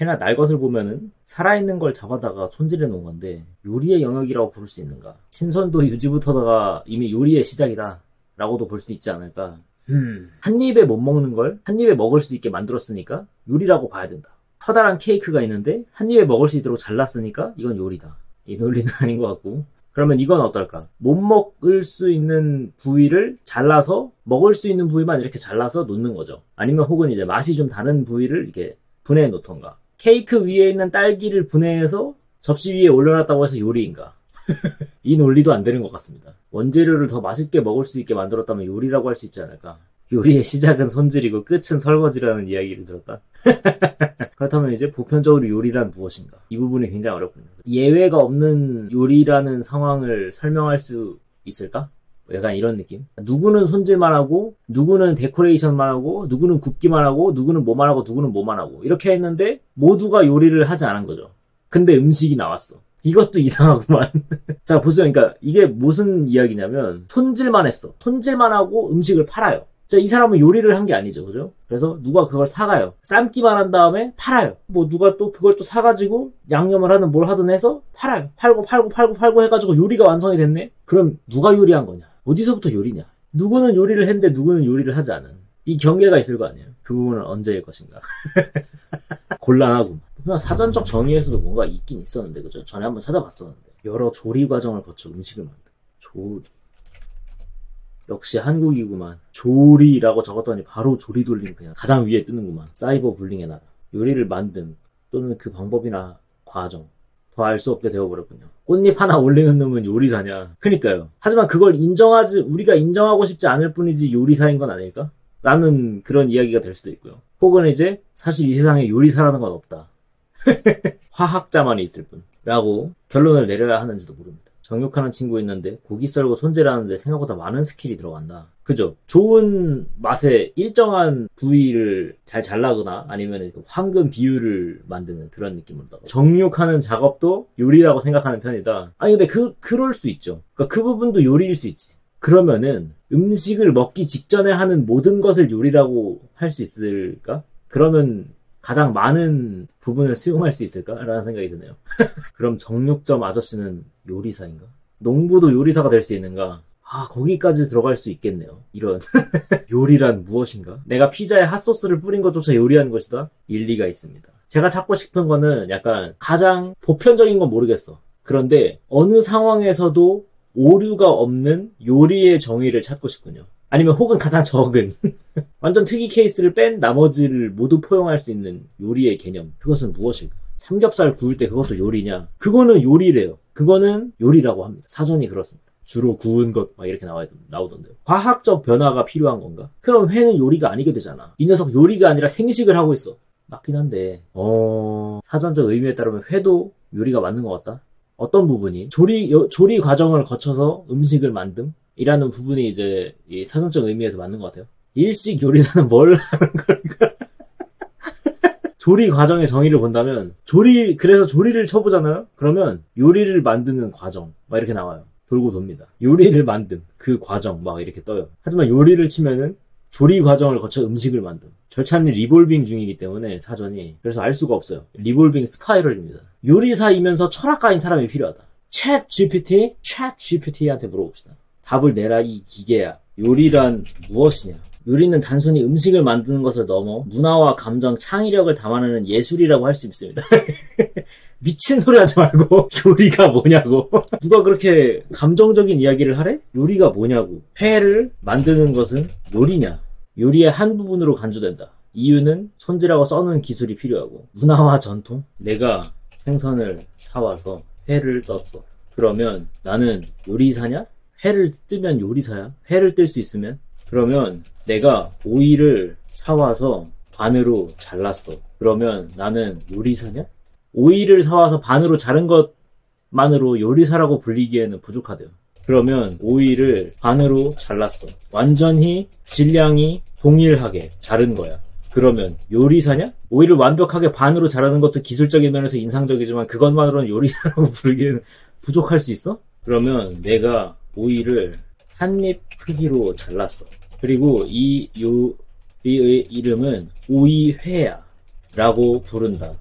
회나 날 것을 보면은 살아있는 걸 잡아다가 손질해 놓은 건데 요리의 영역이라고 부를 수 있는가? 신선도 유지부터가 이미 요리의 시작이다 라고도 볼 수 있지 않을까? 한 입에 못 먹는 걸 한 입에 먹을 수 있게 만들었으니까 요리라고 봐야 된다. 커다란 케이크가 있는데 한 입에 먹을 수 있도록 잘랐으니까 이건 요리다. 이 논리는 아닌 것 같고. 그러면 이건 어떨까? 못 먹을 수 있는 부위를 잘라서 먹을 수 있는 부위만 이렇게 잘라서 놓는 거죠. 아니면 혹은 이제 맛이 좀 다른 부위를 이렇게 분해해 놓던가. 케이크 위에 있는 딸기를 분해해서 접시 위에 올려놨다고 해서 요리인가? 이 논리도 안 되는 것 같습니다. 원재료를 더 맛있게 먹을 수 있게 만들었다면 요리라고 할 수 있지 않을까? 요리의 시작은 손질이고 끝은 설거지라는 이야기를 들었다. 그렇다면 이제 보편적으로 요리란 무엇인가? 이 부분이 굉장히 어렵군요. 예외가 없는 요리라는 상황을 설명할 수 있을까? 약간 이런 느낌? 누구는 손질만 하고, 누구는 데코레이션만 하고, 누구는 굽기만 하고, 누구는 뭐만 하고, 누구는 뭐만 하고 이렇게 했는데 모두가 요리를 하지 않은 거죠. 근데 음식이 나왔어. 이것도 이상하구만. 자, 보세요. 그러니까 이게 무슨 이야기냐면 손질만 했어. 손질만 하고 음식을 팔아요. 자, 이 사람은 요리를 한 게 아니죠. 그죠? 그래서 누가 그걸 사가요. 삶기만 한 다음에 팔아요. 뭐 누가 또 그걸 또 사가지고 양념을 하든 뭘 하든 해서 팔아요. 팔고 해가지고 요리가 완성이 됐네? 그럼 누가 요리한 거냐? 어디서부터 요리냐? 누구는 요리를 했는데 누구는 요리를 하지 않은. 이 경계가 있을 거 아니에요. 그 부분은 언제일 것인가. 곤란하구만. 그냥 사전적 정의에서도 뭔가 있긴 있었는데, 그죠? 전에 한번 찾아봤었는데. 여러 조리 과정을 거쳐 음식을 만든. 조리. 역시 한국이구만. 조리라고 적었더니 바로 조리 돌림 그냥 가장 위에 뜨는구만. 사이버 불링의 나라. 요리를 만듦 또는 그 방법이나 과정. 더 알 수 없게 되어버렸군요. 꽃잎 하나 올리는 놈은 요리사냐. 그니까요. 하지만 그걸 우리가 인정하고 싶지 않을 뿐이지 요리사인 건 아닐까? 라는 그런 이야기가 될 수도 있고요. 혹은 이제 사실 이 세상에 요리사라는 건 없다. 화학자만이 있을 뿐. 라고 결론을 내려야 하는지도 모릅니다. 정육하는 친구 있는데 고기 썰고 손질하는데 생각보다 많은 스킬이 들어간다. 그죠? 좋은 맛에 일정한 부위를 잘 잘라거나 아니면 황금 비율을 만드는 그런 느낌으로. 정육하는 작업도 요리라고 생각하는 편이다. 아니 근데 그럴 수 있죠. 그러니까 그 부분도 요리일 수 있지. 그러면은 음식을 먹기 직전에 하는 모든 것을 요리라고 할 수 있을까? 그러면 가장 많은 부분을 수용할 수 있을까라는 생각이 드네요. 그럼 정육점 아저씨는 요리사인가? 농부도 요리사가 될 수 있는가? 아, 거기까지 들어갈 수 있겠네요. 이런. 요리란 무엇인가? 내가 피자에 핫소스를 뿌린 것조차 요리하는 것이다? 일리가 있습니다. 제가 찾고 싶은 거는 약간 가장 보편적인 건 모르겠어. 그런데 어느 상황에서도 오류가 없는 요리의 정의를 찾고 싶군요. 아니면 혹은 가장 적은 완전 특이 케이스를 뺀 나머지를 모두 포용할 수 있는 요리의 개념. 그것은 무엇일까? 삼겹살 구울 때 그것도 요리냐? 그거는 요리래요. 그거는 요리라고 합니다. 사전이 그렇습니다. 주로 구운 것 막 이렇게 나오던데요. 과학적 변화가 필요한 건가? 그럼 회는 요리가 아니게 되잖아. 이 녀석 요리가 아니라 생식을 하고 있어. 맞긴 한데 사전적 의미에 따르면 회도 요리가 맞는 것 같다? 어떤 부분이? 조리 과정을 거쳐서 음식을 만듦? 이라는 부분이 이제 이 사전적 의미에서 맞는 것 같아요. 일식 요리사는 뭘 하는 걸까? 조리 과정의 정의를 본다면 그래서 조리를 쳐보잖아요? 그러면 요리를 만드는 과정 막 이렇게 나와요. 돌고 돕니다. 요리를 만듦 그 과정 막 이렇게 떠요. 하지만 요리를 치면은 조리 과정을 거쳐 음식을 만듦. 절차는 리볼빙 중이기 때문에 사전이 그래서 알 수가 없어요. 리볼빙 스파이럴입니다. 요리사이면서 철학가인 사람이 필요하다. 챗 GPT한테 물어봅시다. 답을 내라 이 기계야. 요리란 무엇이냐? 요리는 단순히 음식을 만드는 것을 넘어 문화와 감정, 창의력을 담아내는 예술이라고 할 수 있습니다. 미친 소리 하지 말고 요리가 뭐냐고. 누가 그렇게 감정적인 이야기를 하래? 요리가 뭐냐고. 회를 만드는 것은 요리냐? 요리의 한 부분으로 간주된다. 이유는 손질하고 써는 기술이 필요하고 문화와 전통? 내가 생선을 사와서 회를 떴어. 그러면 나는 요리사냐? 회를 뜨면 요리사야? 회를 뜰 수 있으면? 그러면 내가 오이를 사와서 반으로 잘랐어. 그러면 나는 요리사냐? 오이를 사와서 반으로 자른 것만으로 요리사라고 불리기에는 부족하대요. 그러면 오이를 반으로 잘랐어. 완전히 질량이 동일하게 자른 거야. 그러면 요리사냐? 오이를 완벽하게 반으로 자르는 것도 기술적인 면에서 인상적이지만 그것만으로는 요리사라고 부르기에는 부족할 수 있어? 그러면 내가 오이를 한 입 크기로 잘랐어. 그리고 이 이름은 오이회야 라고 부른다.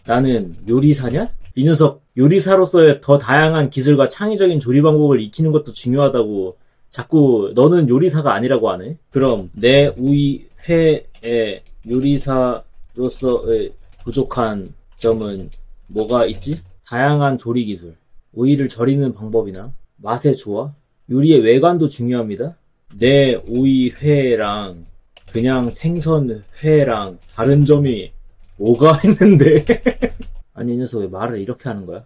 나는 요리사냐? 이 녀석 요리사로서의 더 다양한 기술과 창의적인 조리 방법을 익히는 것도 중요하다고 자꾸 너는 요리사가 아니라고 하네? 그럼 내 우이 회의 요리사로서의 부족한 점은 뭐가 있지? 다양한 조리 기술, 오이를 절이는 방법이나 맛의 조화, 요리의 외관도 중요합니다. 내 오이 회랑 그냥 생선 회랑 다른 점이 뭐가 있는데? 아니 이 녀석 왜 말을 이렇게 하는 거야?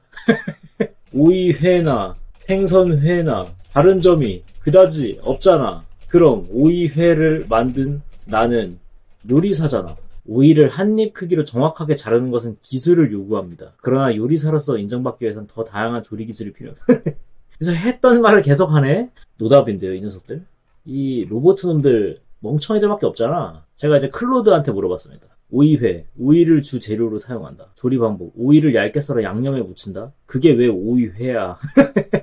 오이 회나 생선 회나 다른 점이 그다지 없잖아. 그럼 오이 회를 만든 나는 요리사잖아. 오이를 한 입 크기로 정확하게 자르는 것은 기술을 요구합니다. 그러나 요리사로서 인정받기 위해서는 더 다양한 조리 기술이 필요합니다. 그래서 했던 말을 계속하네? 노답인데요, 이 녀석들. 이 로봇 놈들 멍청이들밖에 없잖아. 제가 이제 클로드한테 물어봤습니다. 오이회, 오이를 주 재료로 사용한다. 조리 방법, 오이를 얇게 썰어 양념에 묻힌다. 그게 왜 오이회야?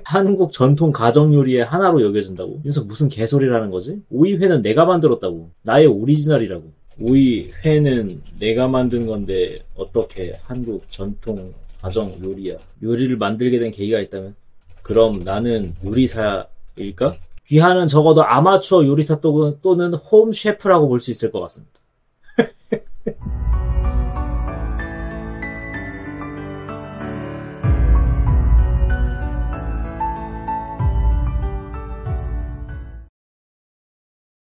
한국 전통 가정 요리의 하나로 여겨진다고? 그래서 무슨 개소리라는 거지? 오이회는 내가 만들었다고. 나의 오리지널이라고. 오이회는 내가 만든 건데 어떻게 한국 전통 가정 요리야? 요리를 만들게 된 계기가 있다면? 그럼 나는 요리사일까? 귀하는 적어도 아마추어 요리사 또는 홈 셰프라고 볼 수 있을 것 같습니다.